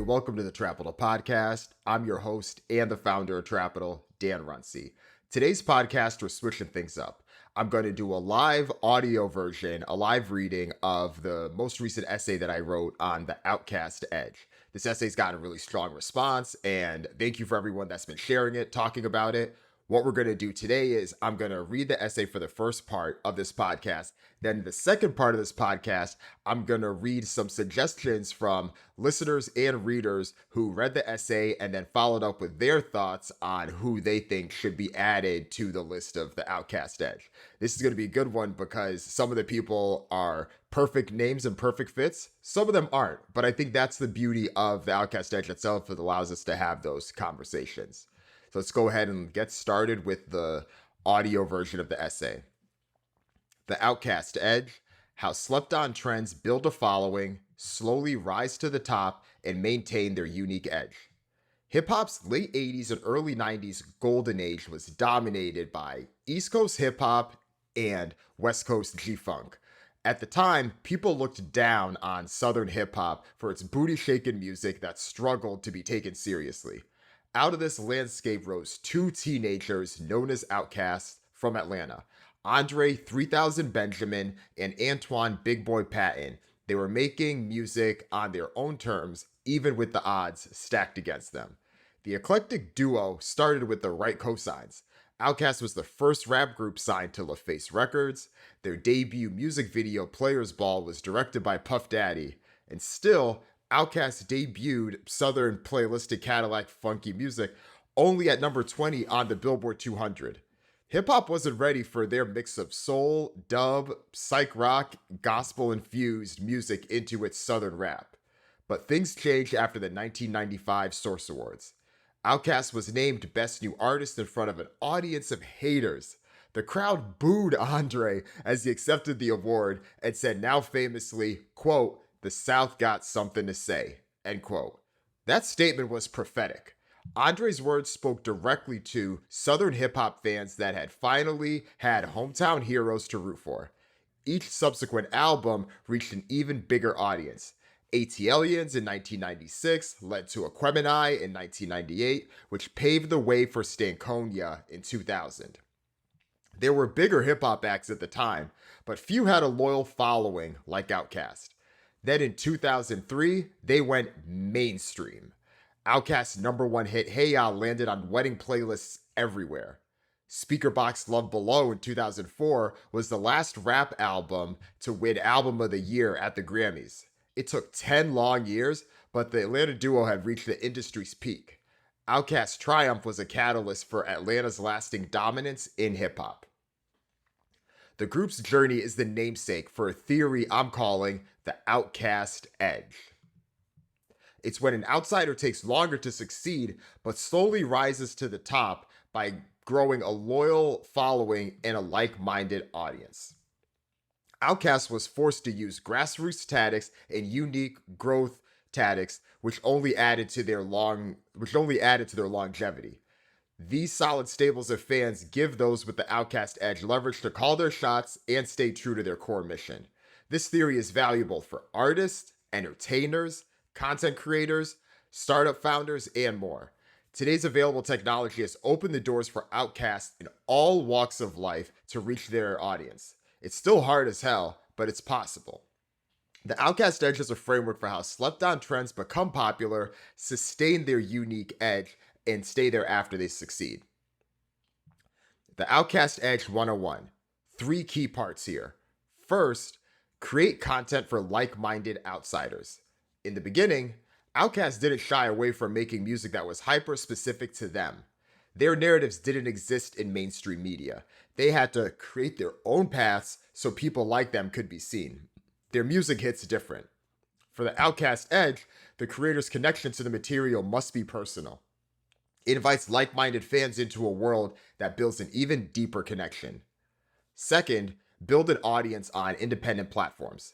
welcome to the Trapital podcast. I'm your host and the founder of Trapital, Dan Runcie. Today's podcast, we're switching things up. I'm going to do a live audio version, a live reading of the most recent essay that I wrote on the OutKast Edge. This essay's gotten a really strong response, and thank you for everyone that's been sharing it, talking about it. What we're going to do today is I'm going to read the essay for the first part of this podcast. Then the second part of this podcast, I'm going to read some suggestions from listeners and readers who read the essay and then followed up with their thoughts on who they think should be added to the list of the OutKast Edge. This is going to be a good one because some of the people are perfect names and perfect fits. Some of them aren't, but I think that's the beauty of the OutKast Edge itself. It allows us to have those conversations. So let's go ahead and get started with the audio version of the essay. The OutKast Edge: How Slept-On Trends Build a Following, Slowly Rise to the Top, and Maintain Their Unique Edge. Hip-hop's late 80s and early 90s golden age was dominated by East Coast hip-hop and West Coast G-Funk. At the time, people looked down on Southern hip-hop for its booty-shaking music that struggled to be taken seriously. Out of this landscape rose two teenagers known as OutKasts from Atlanta, Andre 3000 Benjamin and Antoine Big Boy Patton. They were making music on their own terms, even with the odds stacked against them. The eclectic duo started with the right cosigns. OutKast was the first rap group signed to LaFace Records. Their debut music video, Players Ball, was directed by Puff Daddy. And still, OutKast debuted Southern playlistic Cadillac funky music only at number 20 on the Billboard 200. Hip-hop wasn't ready for their mix of soul, dub, psych rock, gospel-infused music into its Southern rap. But things changed after the 1995 Source Awards. OutKast was named Best New Artist in front of an audience of haters. The crowd booed Andre as he accepted the award and said now famously, quote, "The South got something to say," end quote. That statement was prophetic. Andre's words spoke directly to Southern hip-hop fans that had finally had hometown heroes to root for. Each subsequent album reached an even bigger audience. ATLians in 1996 led to Aquemini in 1998, which paved the way for Stankonia in 2000. There were bigger hip-hop acts at the time, but few had a loyal following like OutKast. Then in 2003, they went mainstream. OutKast's number one hit, Hey Ya, landed on wedding playlists everywhere. Speakerboxxx Love Below in 2004 was the last rap album to win Album of the Year at the Grammys. It took 10 long years, but the Atlanta duo had reached the industry's peak. OutKast's triumph was a catalyst for Atlanta's lasting dominance in hip-hop. The group's journey is the namesake for a theory I'm calling the OutKast Edge. It's when an outsider takes longer to succeed, but slowly rises to the top by growing a loyal following and a like-minded audience. OutKast was forced to use grassroots tactics and unique growth tactics, which only added to their longevity. These solid stables of fans give those with the OutKast Edge leverage to call their shots and stay true to their core mission. This theory is valuable for artists, entertainers, content creators, startup founders, and more. Today's available technology has opened the doors for OutKasts in all walks of life to reach their audience. It's still hard as hell, but it's possible. The OutKast Edge is a framework for how slept-on trends become popular, sustain their unique edge, and stay there after they succeed. The OutKast Edge 101. 3 key parts here. First, create content for like-minded outsiders. In the beginning, OutKast didn't shy away from making music that was hyper-specific to them. Their narratives didn't exist in mainstream media. They had to create their own paths so people like them could be seen. Their music hits different. For the OutKast Edge, the creator's connection to the material must be personal. It invites like-minded fans into a world that builds an even deeper connection. Second, build an audience on independent platforms.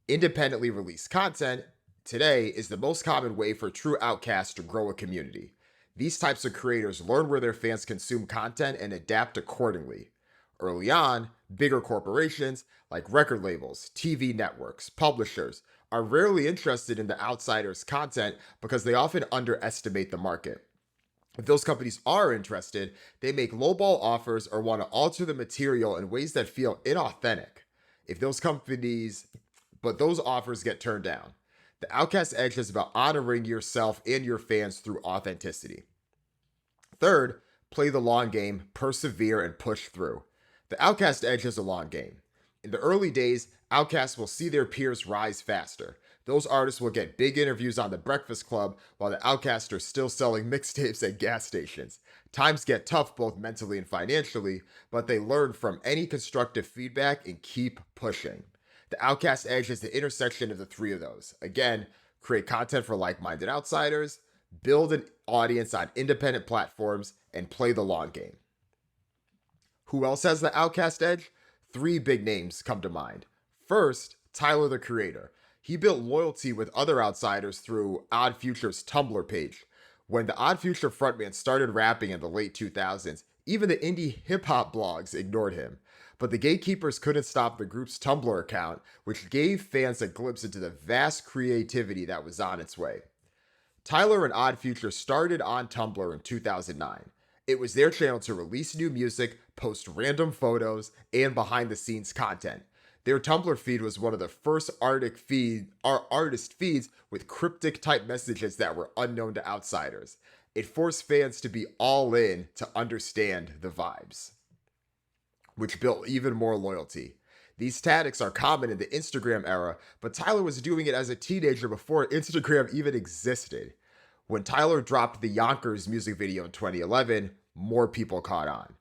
Independently released content today is the most common way for true outcasts to grow a community. These types of creators learn where their fans consume content and adapt accordingly. Early on, bigger corporations like record labels, TV networks, publishers are rarely interested in the outsider's content because they often underestimate the market. If those companies are interested, they make lowball offers or want to alter the material in ways that feel inauthentic. If those companies, but those offers get turned down. The OutKast Edge is about honoring yourself and your fans through authenticity. Third, play the long game, persevere, and push through. The OutKast Edge is a long game. In the early days, Outcasts will see their peers rise faster. Those artists will get big interviews on The Breakfast Club while the Outcasts are still selling mixtapes at gas stations. Times get tough both mentally and financially, but they learn from any constructive feedback and keep pushing. The OutKast Edge is the intersection of the three of those. Again, create content for like-minded outsiders, build an audience on independent platforms, and play the long game. Who else has the OutKast Edge? Three big names come to mind. First, Tyler the Creator. He built loyalty with other outsiders through Odd Future's Tumblr page. When the Odd Future frontman started rapping in the late 2000s, even the indie hip-hop blogs ignored him. But the gatekeepers couldn't stop the group's Tumblr account, which gave fans a glimpse into the vast creativity that was on its way. Tyler and Odd Future started on Tumblr in 2009. It was their channel to release new music, post random photos, and behind-the-scenes content. Their Tumblr feed was one of the first artist feeds with cryptic-type messages that were unknown to outsiders. It forced fans to be all in to understand the vibes, which built even more loyalty. These tactics are common in the Instagram era, but Tyler was doing it as a teenager before Instagram even existed. When Tyler dropped the Yonkers music video in 2011, more people caught on.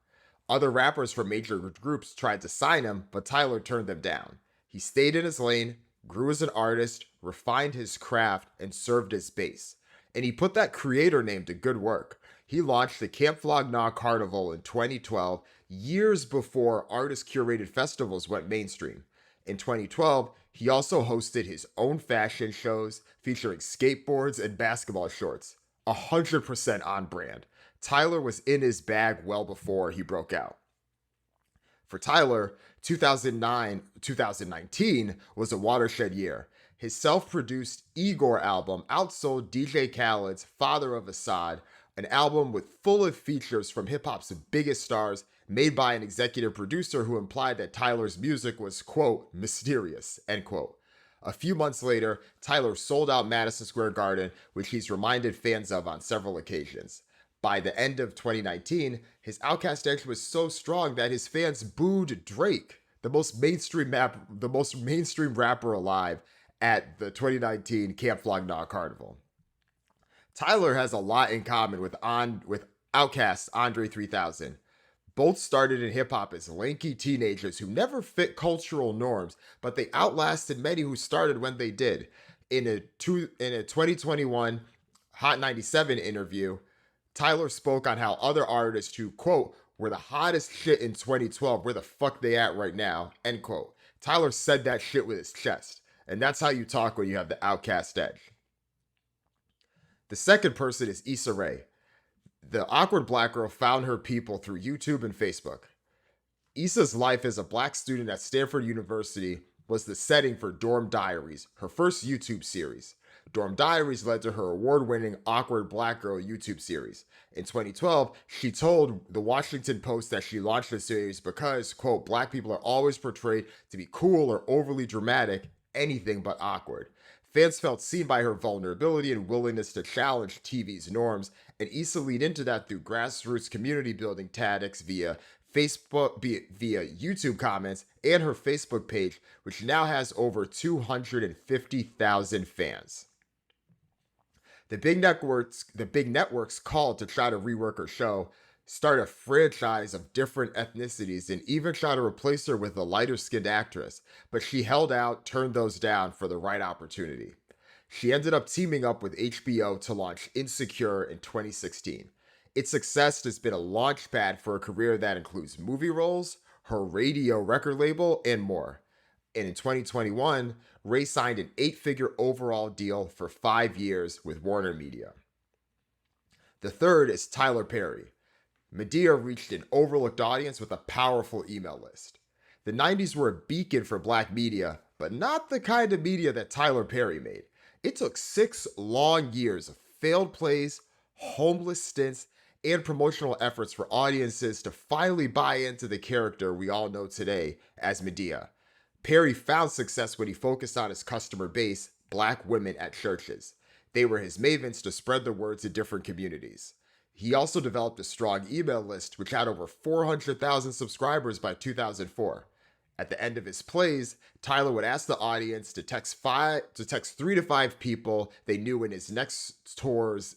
Other rappers from major groups tried to sign him, but Tyler turned them down. He stayed in his lane, grew as an artist, refined his craft, and served his base. And he put that creator name to good work. He launched the Camp Flog Gnaw Carnival in 2012, years before artist-curated festivals went mainstream. In 2012, he also hosted his own fashion shows featuring skateboards and basketball shorts. 100% on brand. Tyler was in his bag well before he broke out. For Tyler, 2019 was a watershed year. His self-produced Igor album outsold DJ Khaled's Father of Assad, an album with full of features from hip-hop's biggest stars, made by an executive producer who implied that Tyler's music was, quote, mysterious, end quote. A few months later, Tyler sold out Madison Square Garden, which he's reminded fans of on several occasions. By the end of 2019, his OutKast Edge was so strong that his fans booed Drake, the most mainstream rapper alive, at the 2019 Camp Flog Gnaw Carnival. Tyler has a lot in common with OutKast's Andre 3000. Both started in hip-hop as lanky teenagers who never fit cultural norms, but they outlasted many who started when they did. In a 2021 Hot 97 interview, Tyler spoke on how other artists who, quote, were the hottest shit in 2012, where the fuck they at right now, end quote. Tyler said that shit with his chest. And that's how you talk when you have the OutKast Edge. The second person is Issa Rae. The awkward black girl found her people through YouTube and Facebook. Issa's life as a black student at Stanford University was the setting for Dorm Diaries, her first YouTube series. Dorm Diaries led to her award-winning Awkward Black Girl YouTube series. In 2012, she told the Washington Post that she launched the series because, quote, black people are always portrayed to be cool or overly dramatic, anything but awkward. Fans felt seen by her vulnerability and willingness to challenge TV's norms, and Issa leaned into that through grassroots community building tactics via YouTube comments and her Facebook page, which now has over 250,000 fans. The big networks called to try to rework her show, start a franchise of different ethnicities, and even try to replace her with a lighter-skinned actress, but she held out, turned those down for the right opportunity. She ended up teaming up with HBO to launch Insecure in 2016. Its success has been a launch pad for a career that includes movie roles, her radio record label, and more. And in 2021, Rae signed an 8-figure overall deal for 5 years with Warner Media. The third is Tyler Perry. Medea reached an overlooked audience with a powerful email list. The 90s were a beacon for black media, but not the kind of media that Tyler Perry made. It took 6 long years of failed plays, homeless stints, and promotional efforts for audiences to finally buy into the character we all know today as Medea. Perry found success when he focused on his customer base, black women at churches. They were his mavens to spread the word to different communities. He also developed a strong email list, which had over 400,000 subscribers by 2004. At the end of his plays, Tyler would ask the audience to text 3 to 5 people they knew in his next tours.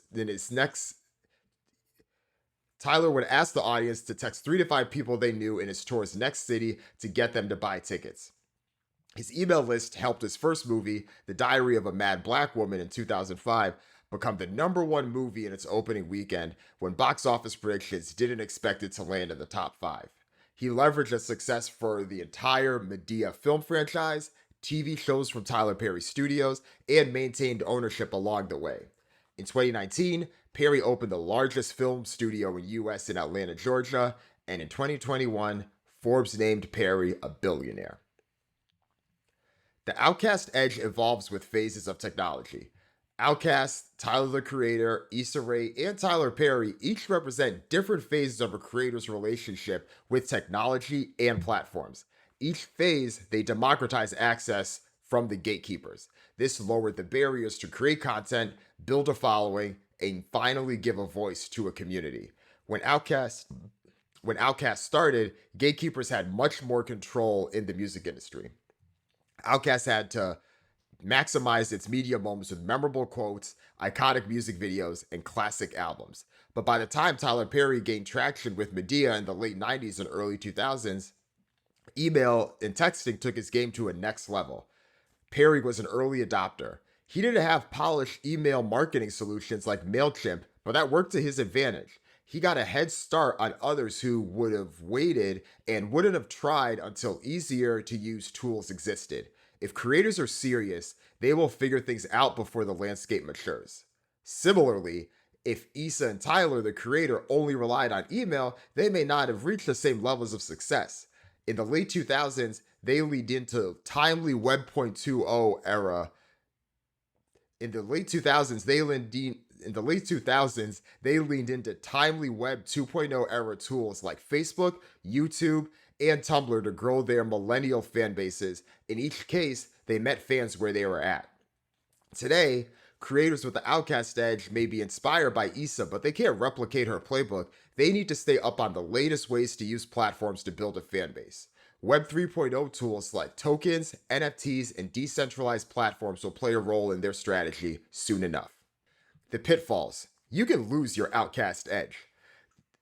Tyler would ask the audience to text 3 to 5 people they knew in his tour's next city to get them to buy tickets. His email list helped his first movie, The Diary of a Mad Black Woman in 2005, become the #1 movie in its opening weekend when box office predictions didn't expect it to land in the top 5. He leveraged its success for the entire Medea film franchise, TV shows from Tyler Perry Studios, and maintained ownership along the way. In 2019, Perry opened the largest film studio in US in Atlanta, Georgia, and in 2021, Forbes named Perry a billionaire. The OutKast Edge evolves with phases of technology. OutKast, Tyler the Creator, Issa Rae, and Tyler Perry each represent different phases of a creator's relationship with technology and platforms. Each phase, they democratize access from the gatekeepers. This lowered the barriers to create content, build a following, and finally give a voice to a community. When OutKast started, gatekeepers had much more control in the music industry. OutKast had to maximize its media moments with memorable quotes, iconic music videos, and classic albums. But by the time Tyler Perry gained traction with Medea in the late 90s and early 2000s, email and texting took his game to a next level. Perry was an early adopter. He didn't have polished email marketing solutions like MailChimp, but that worked to his advantage. He got a head start on others who would have waited and wouldn't have tried until easier to use tools existed. If creators are serious, they will figure things out before the landscape matures. Similarly, if Issa and Tyler, the creator, only relied on email, they may not have reached the same levels of success. In the late 2000s, they leaned into timely Web 2.0 era. In the late 2000s, they leaned into timely Web 2.0 era tools like Facebook, YouTube, and Tumblr to grow their millennial fan bases. In each case, they met fans where they were at. Today, creators with the OutKast Edge may be inspired by Issa, but they can't replicate her playbook. They need to stay up on the latest ways to use platforms to build a fan base. Web 3.0 tools like tokens, NFTs, and decentralized platforms will play a role in their strategy soon enough. The pitfalls. You can lose your OutKast edge.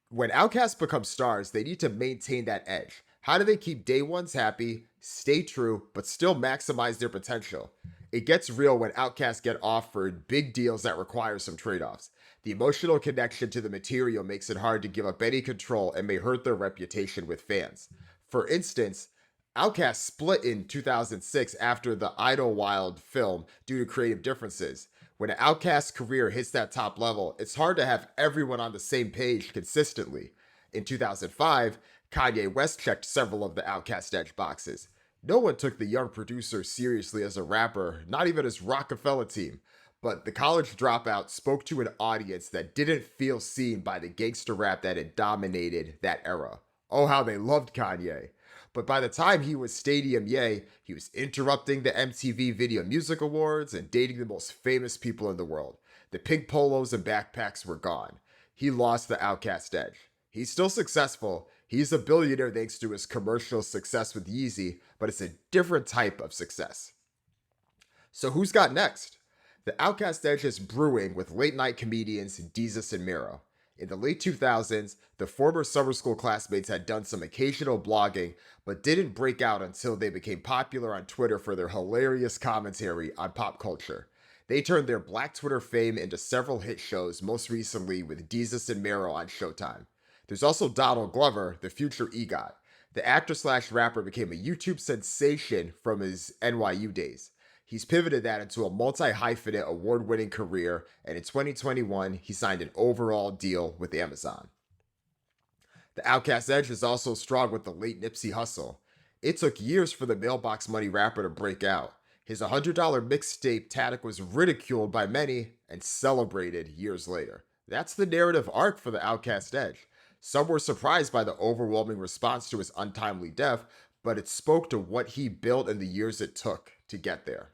When outcasts become stars, they need to maintain that edge. How do they keep day ones happy, stay true, but still maximize their potential? It gets real when outcasts get offered big deals that require some trade-offs. The emotional connection to the material makes it hard to give up any control and may hurt their reputation with fans. For instance, OutKast split in 2006 after the Idlewild film due to creative differences. When an OutKast career hits that top level, it's hard to have everyone on the same page consistently. In 2005, Kanye West checked several of the OutKast Edge boxes. No one took the young producer seriously as a rapper, not even his Rockefeller team. But the college dropout spoke to an audience that didn't feel seen by the gangster rap that had dominated that era. Oh, how they loved Kanye. But by the time he was Stadium Ye, he was interrupting the MTV Video Music Awards and dating the most famous people in the world. The pink polos and backpacks were gone. He lost the OutKast edge. He's still successful. He's a billionaire thanks to his commercial success with Yeezy, but it's a different type of success. So who's got next? The OutKast Edge is brewing with late-night comedians Desus and Mero. In the late 2000s, the former summer school classmates had done some occasional blogging, but didn't break out until they became popular on Twitter for their hilarious commentary on pop culture. They turned their Black Twitter fame into several hit shows, most recently with Desus and Mero on Showtime. There's also Donald Glover, the future EGOT. The actor/rapper became a YouTube sensation from his NYU days. He's pivoted that into a multi-hyphenate award-winning career, and in 2021, he signed an overall deal with Amazon. The OutKast Edge is also strong with the late Nipsey Hussle. It took years for the mailbox money rapper to break out. His $100 mixtape Taddick was ridiculed by many and celebrated years later. That's the narrative arc for the OutKast Edge. Some were surprised by the overwhelming response to his untimely death, but it spoke to what he built in the years it took to get there.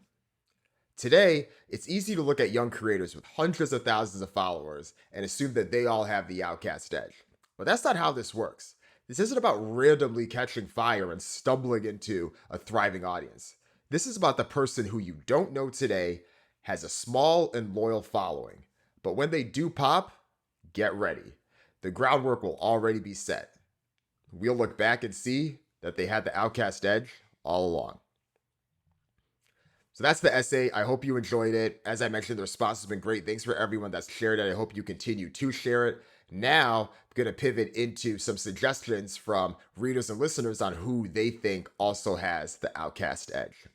Today, it's easy to look at young creators with hundreds of thousands of followers and assume that they all have the OutKast Edge. But that's not how this works. This isn't about randomly catching fire and stumbling into a thriving audience. This is about the person who you don't know today has a small and loyal following. But when they do pop, get ready. The groundwork will already be set. We'll look back and see that they had the OutKast Edge all along. So that's the essay. I hope you enjoyed it. As I mentioned, the response has been great. Thanks for everyone that's shared it. I hope you continue to share it. Now, I'm going to pivot into some suggestions from readers and listeners on who they think also has the OutKast Edge.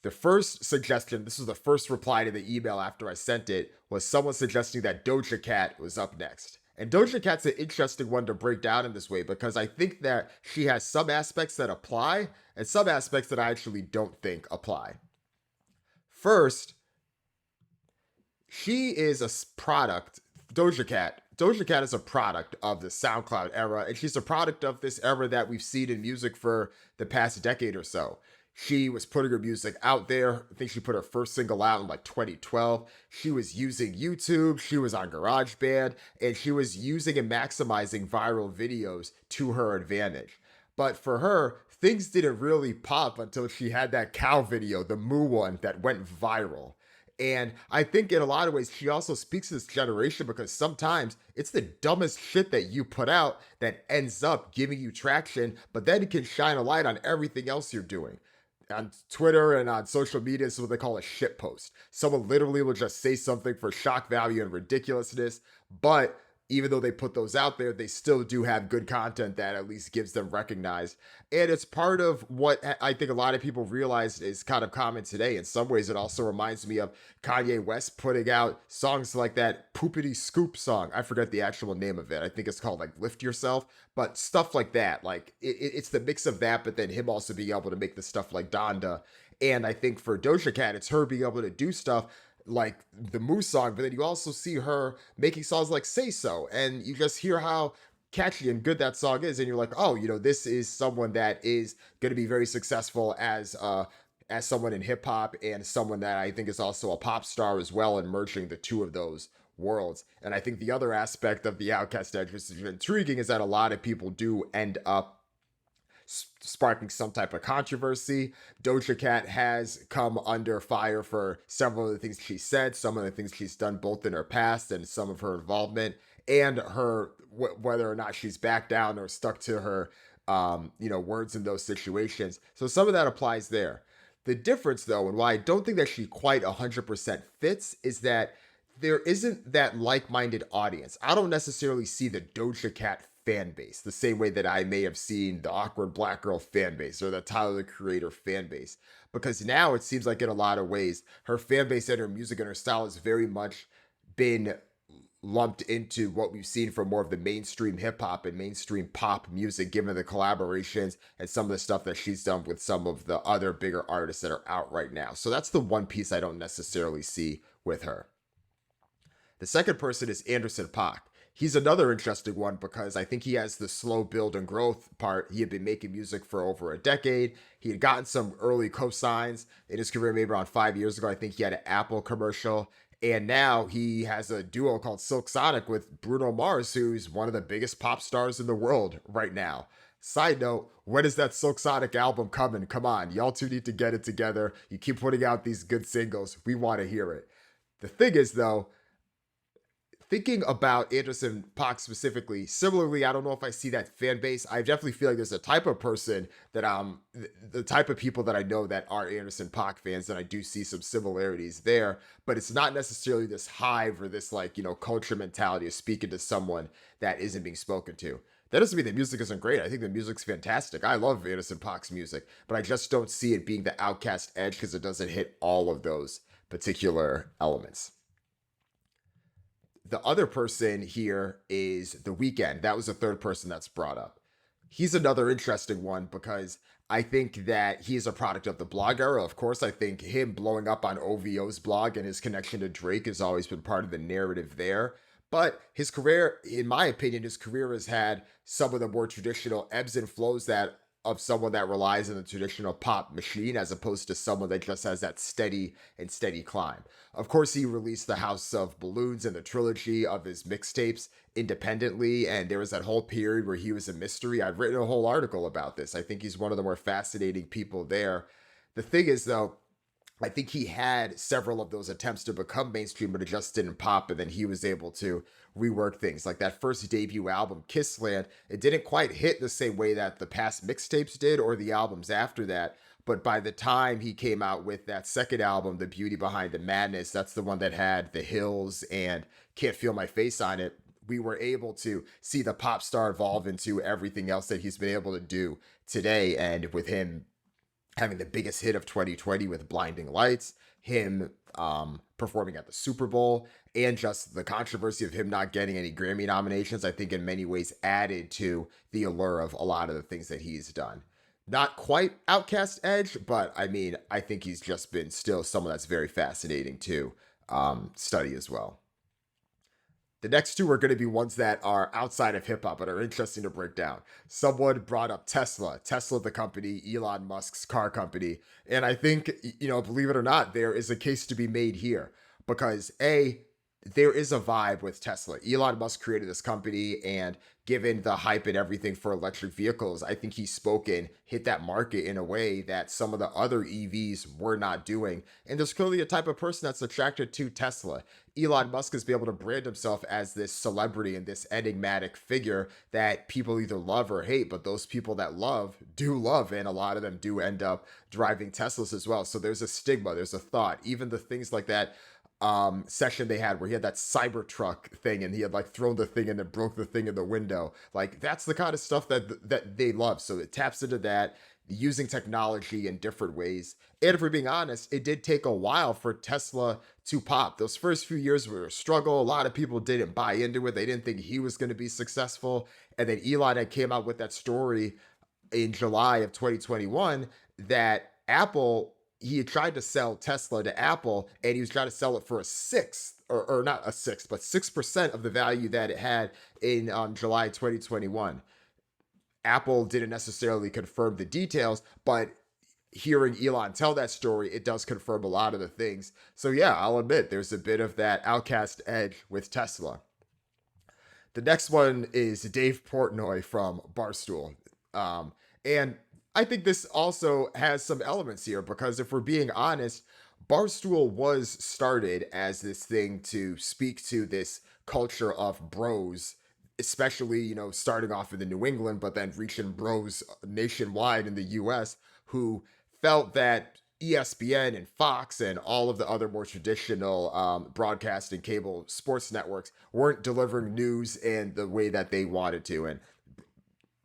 The first suggestion, this was the first reply to the email after I sent it, was someone suggesting that Doja Cat was up next. And Doja Cat's an interesting one to break down in this way because I think that she has some aspects that apply and some aspects that I actually don't think apply. First, she is a product, Doja Cat is a product of the SoundCloud era, and she's a product of this era that we've seen in music for the past decade or so. She was putting her music out there. I think she put her first single out in like 2012. She was using YouTube. She was on GarageBand, and she was using and maximizing viral videos to her advantage. But for her, things didn't really pop until she had that cow video, the Moo one, that went viral. And I think in a lot of ways, she also speaks to this generation because sometimes it's the dumbest shit that you put out that ends up giving you traction, but then it can shine a light on everything else you're doing. On Twitter and on social media, it's what they call a shit post. Someone literally will just say something for shock value and ridiculousness, but even though they put those out there, they still do have good content that at least gives them recognized. And it's part of what I think a lot of people realize is kind of common today. In some ways, it also reminds me of Kanye West putting out songs like that Poopity Scoop song. I forget the actual name of it. I think it's called like Lift Yourself, but stuff like that. Like it's the mix of that, but then him also being able to make the stuff like Donda. And I think for Doja Cat, it's her being able to do stuff like the Moose song, but then you also see her making songs like Say So, and you just hear how catchy and good that song is, and you're like, oh, this is someone that is going to be very successful as someone in hip hop and someone that I think is also a pop star as well, and merging the two of those worlds. And I think the other aspect of the OutKast Edge, which is intriguing, is that a lot of people do end up sparking some type of controversy. Doja Cat has come under fire for several of the things she said, some of the things she's done both in her past and some of her involvement, and her whether or not she's backed down or stuck to her words in those situations. So some of that applies there. The difference, though, and why I don't think that she quite 100% fits, is that there isn't that like-minded audience. I don't necessarily see the Doja Cat fan base the same way that I may have seen the Awkward Black Girl fan base or the Tyler the Creator fan base, because now it seems like in a lot of ways her fan base and her music and her style has very much been lumped into what we've seen from more of the mainstream hip hop and mainstream pop music, given the collaborations and some of the stuff that she's done with some of the other bigger artists that are out right now. So that's the one piece I don't necessarily see with her. The second person is Anderson .Paak. He's another interesting one because I think he has the slow build and growth part. He had been making music for over a decade. He had gotten some early cosigns in his career, maybe around 5 years ago. I think he had an Apple commercial. And now he has a duo called Silk Sonic with Bruno Mars, who's one of the biggest pop stars in the world right now. Side note, when is that Silk Sonic album coming? Come on, y'all two need to get it together. You keep putting out these good singles. We want to hear it. The thing is, though, thinking about Anderson .Paak specifically, similarly, I don't know if I see that fan base. I definitely feel like there's a type of person that the type of people that I know that are Anderson .Paak fans, and I do see some similarities there, but it's not necessarily this hive or this culture mentality of speaking to someone that isn't being spoken to. That doesn't mean the music isn't great. I think the music's fantastic. I love Anderson .Paak's music, but I just don't see it being the OutKast Edge because it doesn't hit all of those particular elements. The other person here is The Weeknd. That was the third person that's brought up. He's another interesting one because I think that he's a product of the blog era. Of course, I think him blowing up on OVO's blog and his connection to Drake has always been part of the narrative there. But his career, in my opinion, his career has had some of the more traditional ebbs and flows that of someone that relies on the traditional pop machine as opposed to someone that just has that steady climb. Of course, he released the House of Balloons and the trilogy of his mixtapes independently, and there was that whole period where he was a mystery. I've written a whole article about this. I think he's one of the more fascinating people there. The thing is, though, I think he had several of those attempts to become mainstream, but it just didn't pop. And then he was able to rework things. Like that first debut album, Kissland, it didn't quite hit the same way that the past mixtapes did or the albums after that. But by the time he came out with that second album, The Beauty Behind the Madness, that's the one that had The Hills and Can't Feel My Face on it. We were able to see the pop star evolve into everything else that he's been able to do today. And with him having the biggest hit of 2020 with Blinding Lights, him performing at the Super Bowl, and just the controversy of him not getting any Grammy nominations, I think in many ways added to the allure of a lot of the things that he's done. Not quite OutKast Edge, but I mean, I think he's just been still someone that's very fascinating to study as well. The next two are going to be ones that are outside of hip hop but are interesting to break down. Someone brought up Tesla, the company, Elon Musk's car company. And I think, believe it or not, there is a case to be made here because there is a vibe with Tesla. Elon Musk created this company, and given the hype and everything for electric vehicles, I think he's spoken, hit that market in a way that some of the other EVs were not doing. And there's clearly a type of person that's attracted to Tesla. Elon Musk has been able to brand himself as this celebrity and this enigmatic figure that people either love or hate, but those people that love do love, and a lot of them do end up driving Teslas as well. So there's a stigma, there's a thought, even the things like that session they had where he had that Cybertruck thing and he had like thrown the thing and then broke the thing in the window. Like that's the kind of stuff that they love. So it taps into that, using technology in different ways. And if we're being honest, it did take a while for Tesla to pop. Those first few years were a struggle. A lot of people didn't buy into it. They didn't think he was going to be successful. And then Elon had came out with that story in July of 2021 that he had tried to sell Tesla to Apple, and he was trying to sell it for a sixth, or not a sixth, but 6% of the value that it had in July 2021. Apple didn't necessarily confirm the details, but hearing Elon tell that story, it does confirm a lot of the things. So yeah, I'll admit there's a bit of that OutKast edge with Tesla. The next one is Dave Portnoy from Barstool. And I think this also has some elements here because if we're being honest, Barstool was started as this thing to speak to this culture of bros, especially, starting off in the New England, but then reaching bros nationwide in the US who felt that ESPN and Fox and all of the other more traditional broadcasting cable sports networks weren't delivering news in the way that they wanted to. And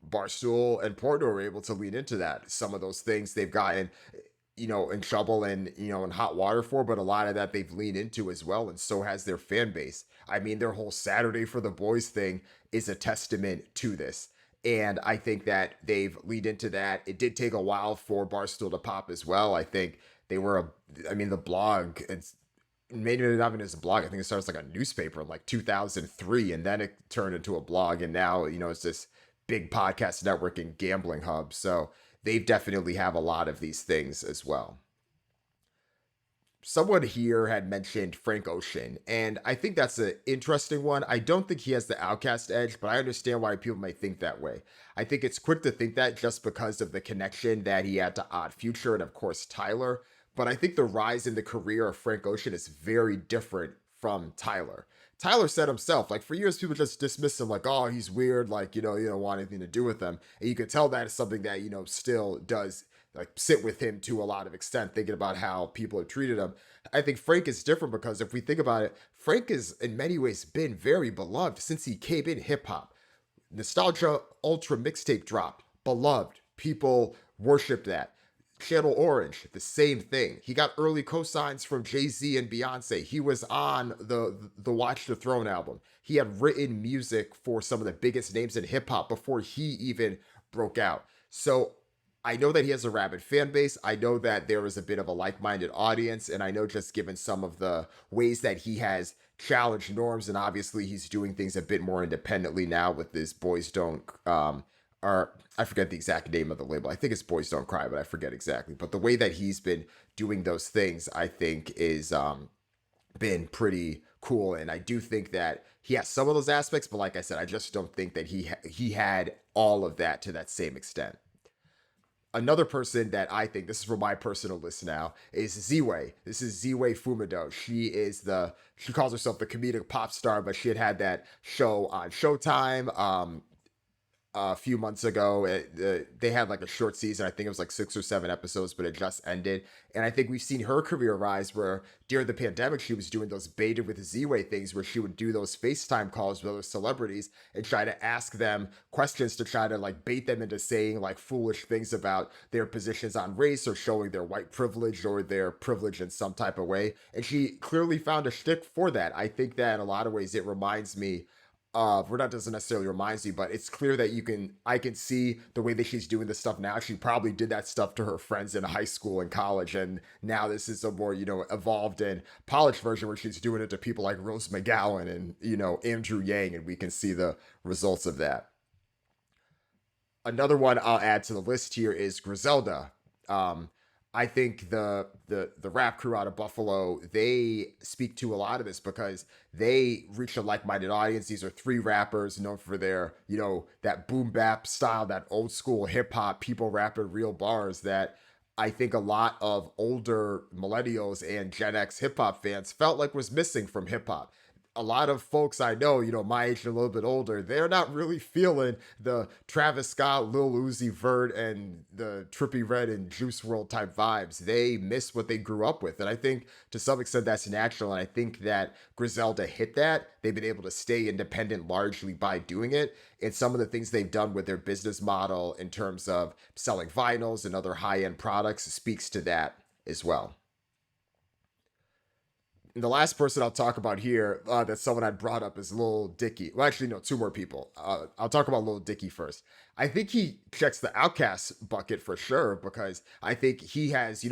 Barstool and Portnoy were able to lean into that. Some of those things they've gotten, in trouble and, in hot water for, but a lot of that they've leaned into as well. And so has their fan base. I mean, their whole Saturday for the Boys thing is a testament to this. And I think that they've leaned into that. It did take a while for Barstool to pop as well. I think they were, the blog, it's maybe not even as a blog. I think it starts like a newspaper in like 2003, and then it turned into a blog. And now, it's this big podcast network and gambling hub. So they definitely have a lot of these things as well. Someone here had mentioned Frank Ocean, and I think that's an interesting one. I don't think he has the OutKast edge, but I understand why people might think that way. I think it's quick to think that just because of the connection that he had to Odd Future and of course Tyler. But I think the rise in the career of Frank Ocean is very different from Tyler. Tyler said himself, like for years, people just dismissed him like, oh, he's weird. Like, you don't want anything to do with him. And you could tell that is something that, still does like sit with him to a lot of extent, thinking about how people have treated him. I think Frank is different because if we think about it, Frank has in many ways been very beloved since he came in hip hop. Nostalgia Ultra mixtape dropped, beloved. People worship that. Channel Orange, the same thing. He got early cosigns from Jay-Z and Beyonce. He was on the Watch the Throne album. He had written music for some of the biggest names in hip hop before he even broke out. So I know that he has a rabid fan base. I know that there is a bit of a like-minded audience, and I know just given some of the ways that he has challenged norms, and obviously he's doing things a bit more independently now with this Boys Don't or I forget the exact name of the label. I think it's Boys Don't Cry, but I forget exactly. But the way that he's been doing those things, I think, is been pretty cool. And I do think that he has some of those aspects, but like I said, I just don't think that he had all of that to that same extent. Another person that I think, this is for my personal list now, is Ziwe. This is Ziwe Fumido. She calls herself the comedic pop star, but she had that show on Showtime. A few months ago. They had like a short season. I think it was like 6 or 7 episodes, but it just ended. And I think we've seen her career rise where during the pandemic, she was doing those baited with Z-Way things where she would do those FaceTime calls with other celebrities and try to ask them questions to try to like bait them into saying like foolish things about their positions on race or showing their white privilege or their privilege in some type of way. And she clearly found a shtick for that. I think that in a lot of ways, it reminds me or that doesn't necessarily remind me, but it's clear that I can see the way that she's doing this stuff now. She probably did that stuff to her friends in high school and college, and now this is a more, evolved and polished version where she's doing it to people like Rose McGowan and, Andrew Yang, and we can see the results of that. Another one I'll add to the list here is Griselda. Um, I think the rap crew out of Buffalo, they speak to a lot of this because they reach a like-minded audience. These are three rappers known for their, that boom bap style, that old school hip hop, people rapping real bars that I think a lot of older millennials and Gen X hip hop fans felt like was missing from hip hop. A lot of folks I know, my age and a little bit older, they're not really feeling the Travis Scott, Lil Uzi Vert, and the Trippy Red and Juice World type vibes. They miss what they grew up with. And I think to some extent that's natural. And I think that Griselda hit that. They've been able to stay independent largely by doing it. And some of the things they've done with their business model in terms of selling vinyls and other high end products speaks to that as well. And the last person I'll talk about here that someone had brought up is Lil Dickie. Well, actually, no, two more people. I'll talk about Lil Dickie first. I think he checks the OutKast bucket for sure because I think he has,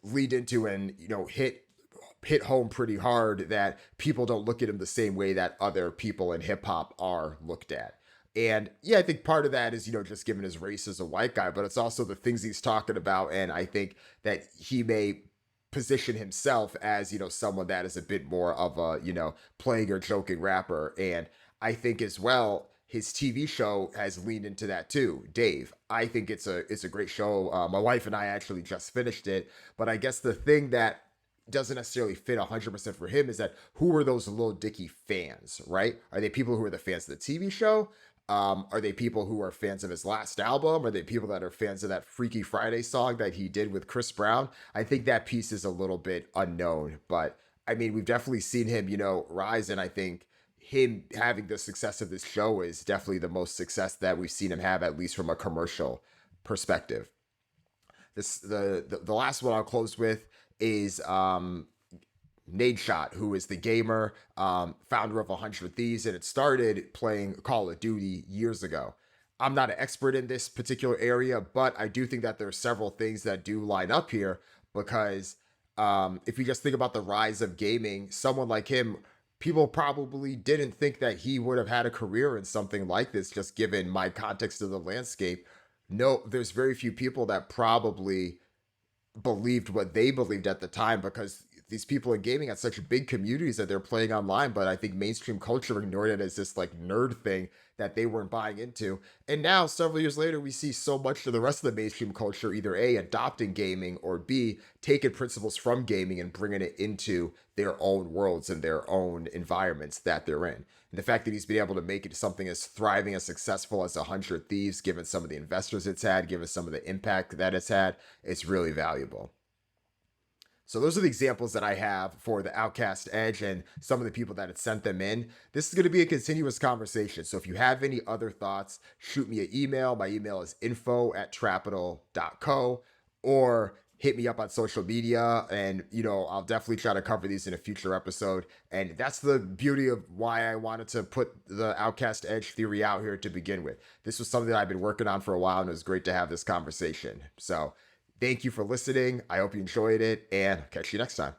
lead into and, hit home pretty hard that people don't look at him the same way that other people in hip hop are looked at. And yeah, I think part of that is, just given his race as a white guy, but it's also the things he's talking about. And I think that he may position himself as someone that is a bit more of a playing or joking rapper. And I think as well his TV show has leaned into that too. Dave, I think it's a great show. My wife and I actually just finished it, but I guess the thing that doesn't necessarily fit 100% for him is that who are those Lil Dicky fans, right? Are they people who are the fans of the TV show? Are they people who are fans of his last album? Are they people that are fans of that Freaky Friday song that he did with Chris Brown? I think that piece is a little bit unknown, but I mean, we've definitely seen him, rise. And I think him having the success of this show is definitely the most success that we've seen him have, at least from a commercial perspective. The last one I'll close with is Nadeshot, who is the gamer, founder of 100 Thieves, and it started playing Call of Duty years ago. I'm not an expert in this particular area, but I do think that there are several things that do line up here because if you just think about the rise of gaming, someone like him, people probably didn't think that he would have had a career in something like this, just given my context of the landscape. No, there's very few people that probably believed what they believed at the time because these people in gaming had such big communities that they're playing online, but I think mainstream culture ignored it as this like nerd thing that they weren't buying into. And now, several years later, we see so much of the rest of the mainstream culture either A, adopting gaming, or B, taking principles from gaming and bringing it into their own worlds and their own environments that they're in. And the fact that he's been able to make it something as thriving, as successful as 100 Thieves, given some of the investors it's had, given some of the impact that it's had, it's really valuable. So those are the examples that I have for the OutKast Edge and some of the people that had sent them in. This is going to be a continuous conversation. So if you have any other thoughts, shoot me an email. My email is info@trapital.co. or hit me up on social media, and I'll definitely try to cover these in a future episode. And that's the beauty of why I wanted to put the OutKast Edge theory out here to begin with. This was something that I've been working on for a while, and it was great to have this conversation. So thank you for listening. I hope you enjoyed it, and catch you next time.